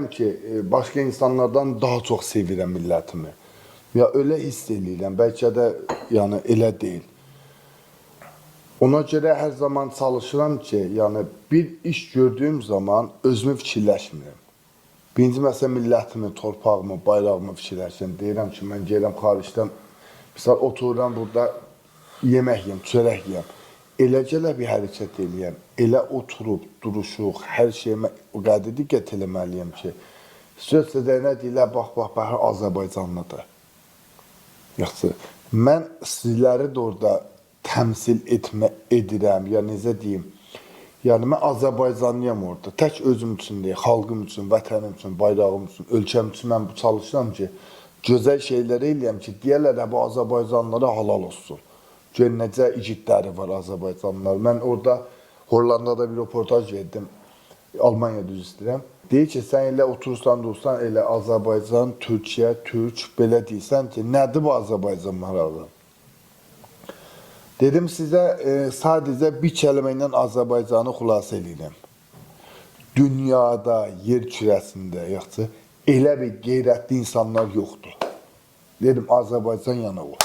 ki başka insanlardan daha çok sevirəm millətimi. Ya öyle hiss eləyirəm, bəlkə də yəni elə deyil. Ona görə hər zaman çalışıram ki, yəni bir iş gördüyüm zaman özümü fikirləşmirəm. Birinci məsələ millətimi, torpağımı, bayrağımı fikirləşirəm. Deyirəm ki, mən gəlirəm xaricdən, misal otururam burada yemək yeyəm, çörək yeyəm. Eləcələ bir hərəkət eləyəm, elə oturub, duruşuq, hər şeyimə o qədər diqqət eləməliyəm ki, söz sözlərinə deyirlər, bax, Azərbaycanlıdır. Yaxşı, mən sizləri də orada təmsil edirəm, ya necə deyim, yəni mən Azərbaycanlıyam orada, tək özüm üçün deyil, xalqım üçün, vətənim üçün, bayrağım üçün, ölkəm üçün mən bu çalışıram ki, gözəl şeylər eləyəm ki, deyərlər, bu Azərbaycanlılara halal olsun. Gör necə igidləri var Azərbaycanlılar. Mən orada Hollandada bir röportaj verdim. Almaniyada düz istəyirəm. Deyir ki, sən elə oturursan, durursan, elə Azərbaycan, Türkiyə, Türk, belə deyirsən ki, nədir bu Azərbaycan marağı? Dedim sizə sadəcə bir kəlmə ilə Azərbaycanı xülasə edirəm. Dünyada, yer kürəsində, yaxşı, elə bir qeyrətli insanlar yoxdur. Dedim, Azərbaycan yana o.